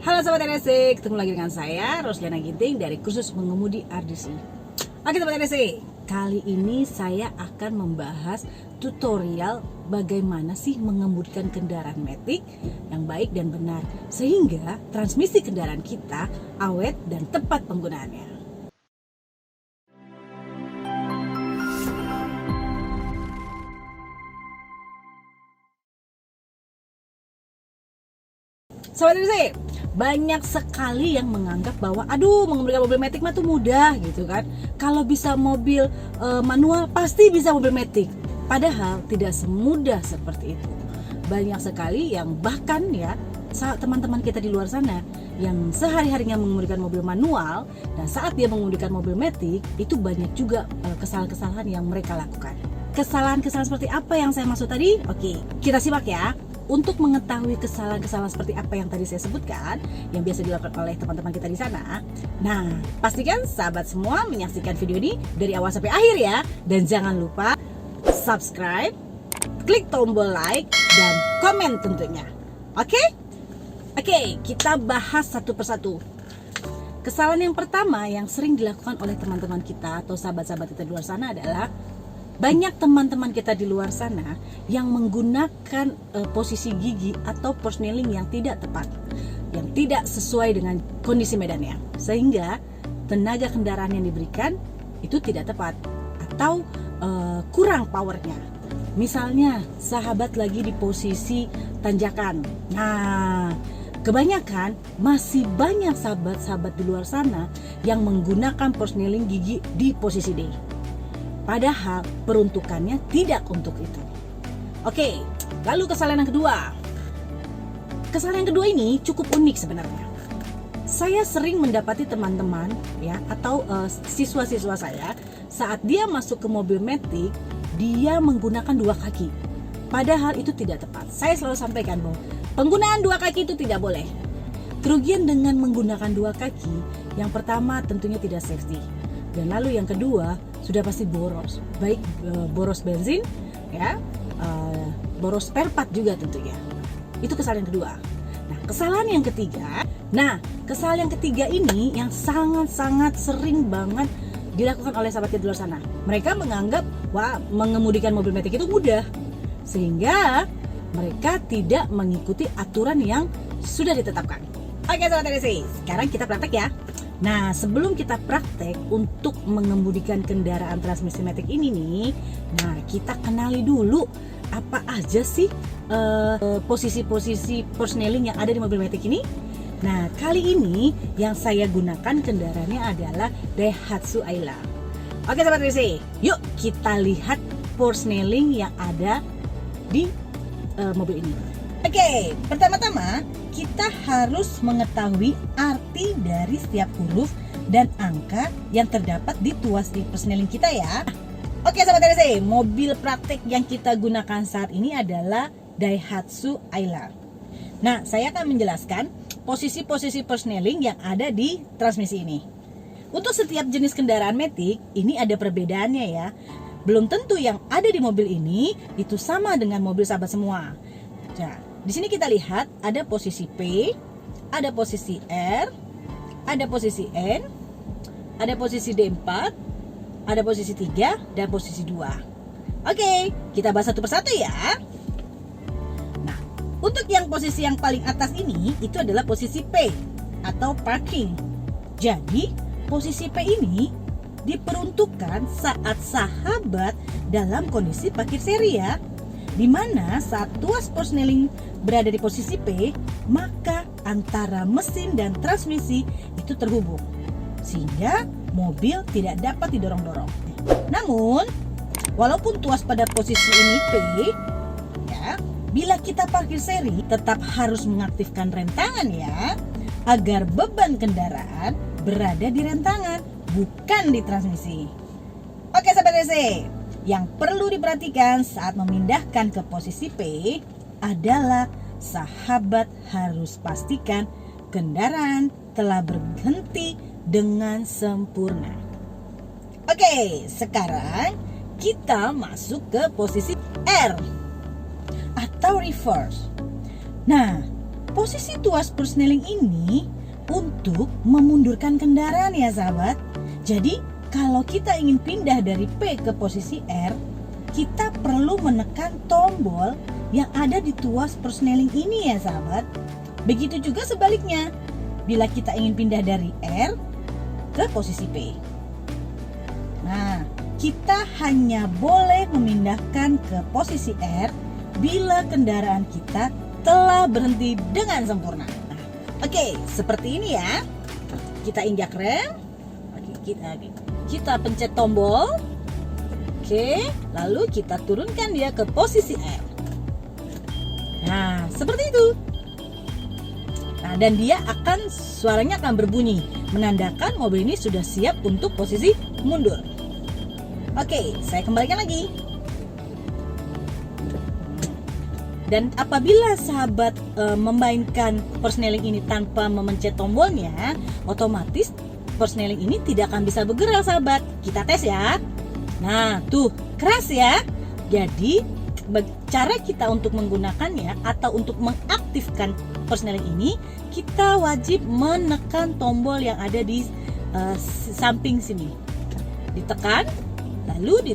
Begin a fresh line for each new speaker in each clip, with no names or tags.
Halo Sobat RSC, ketemu lagi dengan saya Rosliana Ginting dari kursus mengemudi RDC. Oke Sobat RSC, kali ini saya akan membahas tutorial bagaimana sih mengemudikan kendaraan matic yang baik dan benar, sehingga transmisi kendaraan kita awet dan tepat penggunaannya. Sobat RSC, banyak sekali yang menganggap bahwa mengemudikan mobil matic mah tuh mudah gitu kan. Kalau bisa mobil manual pasti bisa mobil matic. Padahal tidak semudah seperti itu. Banyak sekali yang bahkan ya teman-teman kita di luar sana yang sehari-harinya mengemudikan mobil manual dan saat dia mengemudikan mobil matic itu banyak juga kesalahan-kesalahan yang mereka lakukan. Kesalahan-kesalahan seperti apa yang saya maksud tadi? Oke, kita simak ya. Untuk mengetahui kesalahan-kesalahan seperti apa yang tadi saya sebutkan yang biasa dilakukan oleh teman-teman kita di sana. Nah, pastikan sahabat semua menyaksikan video ini dari awal sampai akhir ya. Dan jangan lupa subscribe, klik tombol like, dan komen tentunya. Oke? Oke, kita bahas satu persatu. Kesalahan yang pertama yang sering dilakukan oleh teman-teman kita atau sahabat-sahabat kita di luar sana adalah banyak teman-teman kita di luar sana yang menggunakan posisi gigi atau porsneling yang tidak tepat, yang tidak sesuai dengan kondisi medannya, sehingga tenaga kendaraan yang diberikan itu tidak tepat atau kurang powernya. Misalnya sahabat lagi di posisi tanjakan. Nah, kebanyakan masih banyak sahabat-sahabat di luar sana yang menggunakan porsneling gigi di posisi D. Padahal peruntukannya tidak untuk itu. Oke, lalu kesalahan yang kedua. Kesalahan yang kedua ini cukup unik sebenarnya. Saya sering mendapati teman-teman ya atau siswa-siswa saya saat dia masuk ke mobil matic, dia menggunakan dua kaki. Padahal itu tidak tepat. Saya selalu sampaikan bahwa penggunaan dua kaki itu tidak boleh. Kerugian dengan menggunakan dua kaki, yang pertama tentunya tidak safety. Dan lalu yang kedua sudah pasti boros, baik boros bensin, ya, boros spare part juga tentunya. Itu kesalahan yang kedua. Nah, kesalahan yang ketiga ini yang sangat-sangat sering banget dilakukan oleh sahabat kita di luar sana. Mereka menganggap wah mengemudikan mobil matic itu mudah, sehingga mereka tidak mengikuti aturan yang sudah ditetapkan. Oke sahabat RSC, sekarang kita praktek ya. Nah, sebelum kita praktek untuk mengemudikan kendaraan transmisi matic ini nih, nah kita kenali dulu apa aja sih posisi-posisi porsneling yang ada di mobil matic ini. Nah, kali ini yang saya gunakan kendaraannya adalah Daihatsu Ayla. Oke sahabat RC, yuk kita lihat porsneling yang ada di mobil ini. Oke, pertama-tama kita harus mengetahui arti dari setiap huruf dan angka yang terdapat di tuas di porsneling kita ya. Oke sahabat RSC, mobil praktek yang kita gunakan saat ini adalah Daihatsu Ayla. Nah, saya akan menjelaskan posisi-posisi porsneling yang ada di transmisi ini. Untuk setiap jenis kendaraan matic, ini ada perbedaannya ya. Belum tentu yang ada di mobil ini itu sama dengan mobil sahabat semua. Nah, di sini kita lihat ada posisi P, ada posisi R, ada posisi N, ada posisi D4, ada posisi 3, dan posisi 2. Oke, kita bahas satu persatu ya. Nah, untuk yang posisi yang paling atas ini, itu adalah posisi P atau parking. Jadi, posisi P ini diperuntukkan saat sahabat dalam kondisi parkir seri ya. Di mana saat tuas porsneling berada di posisi P, maka antara mesin dan transmisi itu terhubung, sehingga mobil tidak dapat didorong-dorong. Namun, walaupun tuas pada posisi ini P, ya, bila kita parkir seri tetap harus mengaktifkan rem tangan ya, agar beban kendaraan berada di rem tangan, bukan di transmisi. Oke sahabat RC, yang perlu diperhatikan saat memindahkan ke posisi P adalah sahabat harus pastikan kendaraan telah berhenti dengan sempurna. Oke, sekarang kita masuk ke posisi R atau reverse. Nah,
posisi tuas persneling ini untuk memundurkan kendaraan ya sahabat. Jadi kalau kita ingin pindah dari P ke posisi R, kita perlu menekan tombol yang ada di tuas persneling ini ya sahabat. Begitu juga sebaliknya, bila kita ingin pindah dari R ke posisi P. Nah, kita hanya boleh memindahkan ke posisi R bila kendaraan kita telah berhenti dengan sempurna. Nah, oke, seperti ini ya. Kita injak rem. Kita pencet tombol. Oke, lalu kita turunkan dia ke posisi R. Nah, seperti itu. Nah, dan dia suaranya akan berbunyi, menandakan mobil ini sudah siap untuk posisi mundur. Oke, saya kembalikan lagi. Dan apabila sahabat memainkan persneling ini tanpa memencet tombolnya, otomatis persneling ini tidak akan bisa bergerak sahabat. Kita tes ya. Nah, tuh keras ya. Jadi cara kita untuk menggunakannya atau untuk mengaktifkan persneling ini, kita wajib menekan tombol yang ada di samping sini. Ditekan, lalu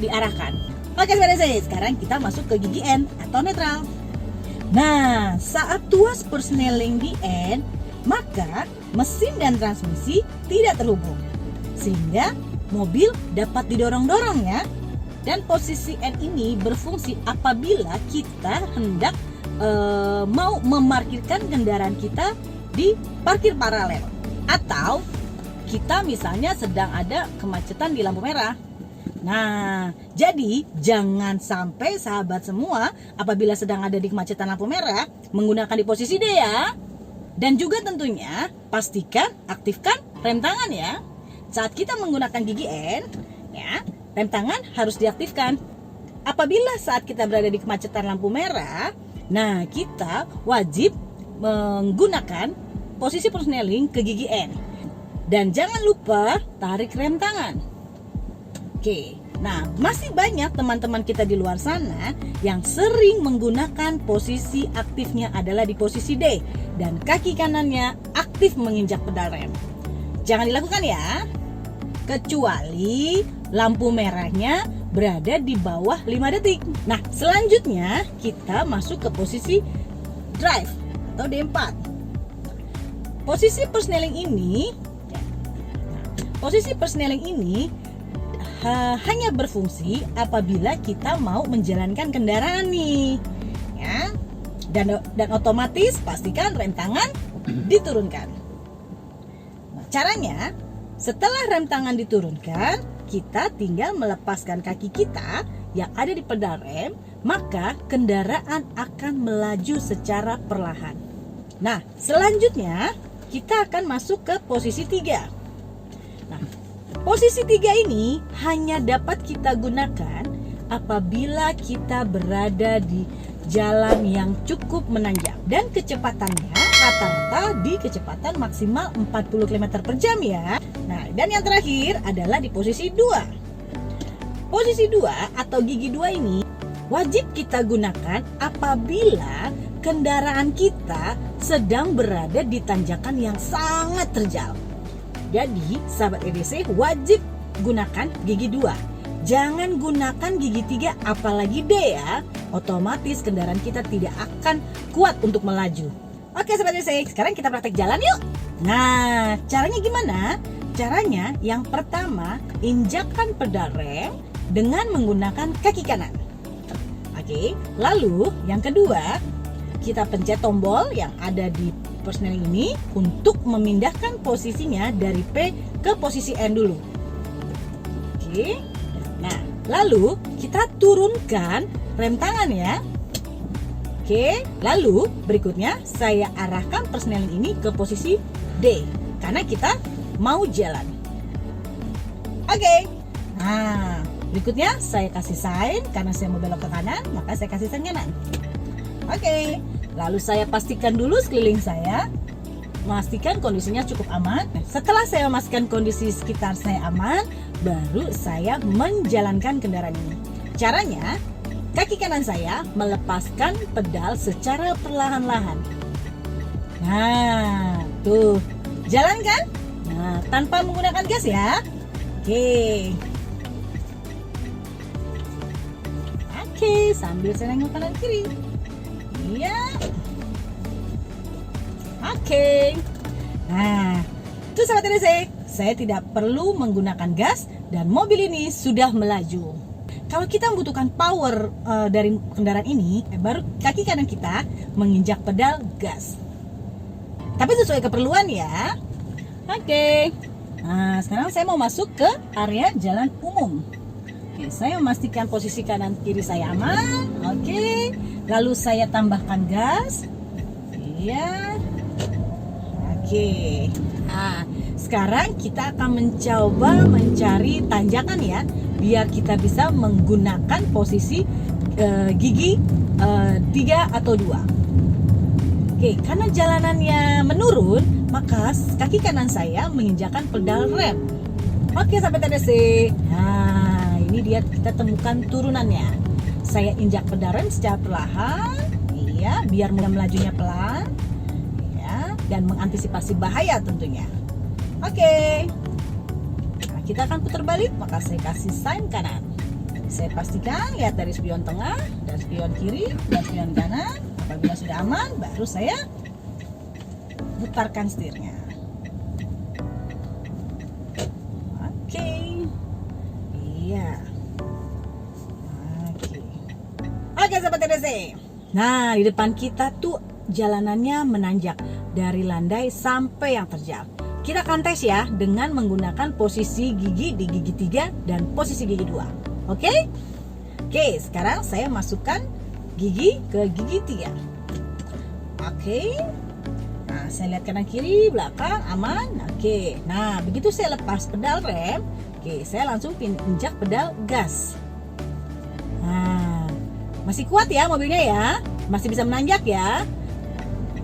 diarahkan. Oke, sekarang kita masuk ke gigi N atau netral. Nah, saat tuas persneling di N, maka mesin dan transmisi tidak terhubung, sehingga mobil dapat didorong-dorong ya. Dan posisi N ini berfungsi apabila kita hendak mau memarkirkan kendaraan kita di parkir paralel, atau kita misalnya sedang ada kemacetan di lampu merah. Nah, jadi jangan sampai sahabat semua apabila sedang ada di kemacetan lampu merah menggunakan di posisi D ya. Dan juga tentunya pastikan aktifkan rem tangan ya. Saat kita menggunakan gigi N ya, rem tangan harus diaktifkan. Apabila saat kita berada di kemacetan lampu merah, nah kita wajib menggunakan posisi persneling ke gigi N. Dan jangan lupa tarik rem tangan. Oke, nah masih banyak teman-teman kita di luar sana yang sering menggunakan posisi aktifnya adalah di posisi D dan kaki kanannya aktif menginjak pedal rem. Jangan dilakukan ya, kecuali lampu merahnya berada di bawah 5 detik. Nah, selanjutnya kita masuk ke posisi drive atau D4. Posisi persneling ini hanya berfungsi apabila kita mau menjalankan kendaraan nih ya, dan otomatis pastikan rem tangan diturunkan. Nah, caranya setelah rem tangan diturunkan, kita tinggal melepaskan kaki kita yang ada di pedal rem, maka kendaraan akan melaju secara perlahan. Nah, selanjutnya kita akan masuk ke posisi 3. Nah, posisi 3 ini hanya dapat kita gunakan apabila kita berada di jalan yang cukup menanjak dan kecepatannya rata-rata di kecepatan maksimal 40 km per jam ya. Nah, dan yang terakhir adalah di posisi 2. Posisi 2 atau gigi 2 ini wajib kita gunakan apabila kendaraan kita sedang berada di tanjakan yang sangat terjal. Jadi, sahabat EDC wajib gunakan gigi 2. Jangan gunakan gigi 3 apalagi D ya. Otomatis kendaraan kita tidak akan kuat untuk melaju. Oke sahabat EDC, sekarang kita praktek jalan yuk. Nah, caranya gimana? Caranya yang pertama, injakkan pedal rem dengan menggunakan kaki kanan. Oke, lalu yang kedua, kita pencet tombol yang ada di persneling ini untuk memindahkan posisinya dari P ke posisi N dulu. Oke. Nah, lalu kita turunkan rem tangan ya. Oke, lalu berikutnya saya arahkan persneling ini ke posisi D karena kita mau jalan. Oke. Nah, berikutnya saya kasih sign karena saya mau belok ke kanan, maka saya kasih sign kanan. Oke, lalu saya pastikan dulu sekeliling saya, memastikan kondisinya cukup aman. Setelah saya memastikan kondisi sekitar saya aman, baru saya menjalankan kendaraan ini. Caranya, kaki kanan saya melepaskan pedal secara perlahan-lahan. Nah, tuh, jalan kan? Nah, tanpa menggunakan gas ya. Oke. Oke, sambil saya nengok kanan kiri. Iya. Oke. Nah, itu sahabat TDC, saya tidak perlu menggunakan gas dan mobil ini sudah melaju. Kalau kita membutuhkan power dari kendaraan ini, baru kaki kanan kita menginjak pedal gas. Tapi sesuai keperluan ya. Oke. Nah, sekarang saya mau masuk ke area jalan umum. Oke, saya memastikan posisi kanan kiri saya aman. Oke. Lalu saya tambahkan gas. Iya. Oke. Nah, sekarang kita akan mencoba mencari tanjakan ya, biar kita bisa menggunakan posisi gigi 3 atau 2. Oke, karena jalanannya menurun, maka kaki kanan saya menginjakan pedal rem. Oke, sahabat TDC. Nah, ini dia kita temukan turunannya. Saya injak pedal rem secara perlahan, iya, biar melajunya pelan, ya, dan mengantisipasi bahaya tentunya. Oke. Nah, kita akan putar balik, maka saya kasih sign kanan. Saya pastikan lihat dari spion tengah, dan spion kiri, dan spion kanan. Apabila sudah aman, baru saya putarkan setirnya. Oke. Iya. Oke, sahabat TDC. Nah, di depan kita tuh jalanannya menanjak dari landai sampai yang terjal. Kita akan tes ya dengan menggunakan posisi gigi di gigi 3 dan posisi gigi 2. Oke? Oke, sekarang saya masukkan gigi ke gigi 3. Oke. Nah, saya lihat kanan kiri, belakang, aman. Oke. Nah, begitu saya lepas pedal rem, oke, saya langsung injak pedal gas. Nah, masih kuat ya mobilnya ya, masih bisa menanjak ya.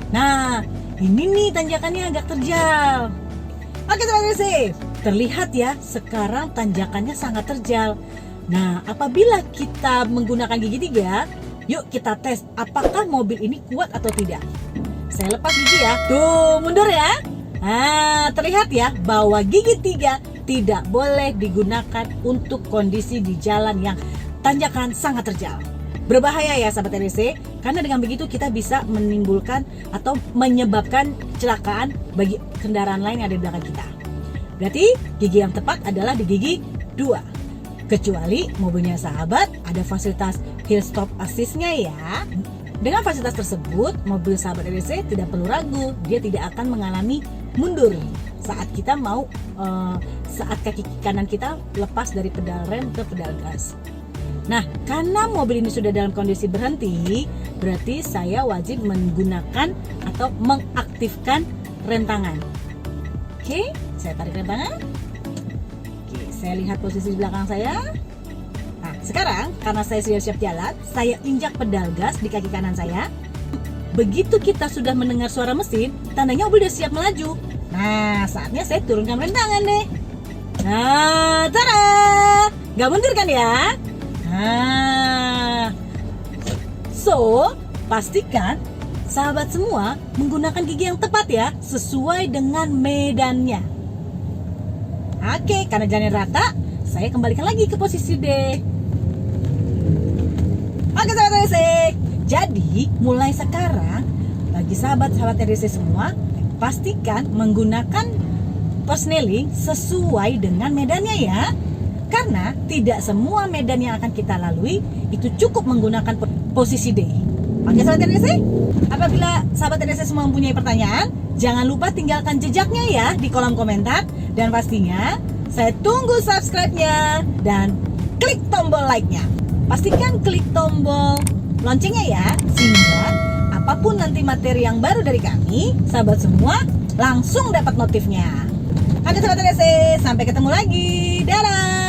Nah, ini nih tanjakannya agak terjal. Oke, sahabat, terlihat ya sekarang tanjakannya sangat terjal. Nah, apabila kita menggunakan gigi 3, yuk kita tes apakah mobil ini kuat atau tidak. Saya lepas gigi ya. Tuh, mundur ya. Nah, terlihat ya bahwa gigi 3 tidak boleh digunakan untuk kondisi di jalan yang tanjakan sangat terjal. Berbahaya ya sahabat TDC, karena dengan begitu kita bisa menimbulkan atau menyebabkan kecelakaan bagi kendaraan lain yang ada di belakang kita. Berarti gigi yang tepat adalah di gigi 2. Kecuali mobilnya sahabat ada fasilitas hill stop assist-nya ya. Dengan fasilitas tersebut, mobil sahabat TDC tidak perlu ragu, dia tidak akan mengalami mundur saat kita mau saat kaki kanan kita lepas dari pedal rem ke pedal gas. Nah, karena mobil ini sudah dalam kondisi berhenti, berarti saya wajib menggunakan atau mengaktifkan rem tangan. Oke, saya tarik rem tangan. Oke, saya lihat posisi di belakang saya. Nah, sekarang karena saya sudah siap jalan, saya injak pedal gas di kaki kanan saya. Begitu kita sudah mendengar suara mesin, tandanya mobil sudah siap melaju. Nah, saatnya saya turunkan rem tangan deh. Nah, tada! Gak mundur kan ya? Nah, so pastikan sahabat semua menggunakan gigi yang tepat ya, sesuai dengan medannya. Oke, karena jalannya rata, saya kembalikan lagi ke posisi D. Oke sahabat TDC, jadi mulai sekarang bagi sahabat-sahabat TDC semua, pastikan menggunakan persneling sesuai dengan medannya ya. Karena tidak semua medan yang akan kita lalui itu cukup menggunakan posisi D. Oke sahabat TDC, apabila sahabat TDC semua mempunyai pertanyaan, jangan lupa tinggalkan jejaknya ya di kolom komentar. Dan pastinya saya tunggu subscribe-nya dan klik tombol like-nya. Pastikan klik tombol loncengnya ya, sehingga apapun nanti materi yang baru dari kami, sahabat semua langsung dapat notifnya. Oke sahabat TDC, sampai ketemu lagi. Dadah.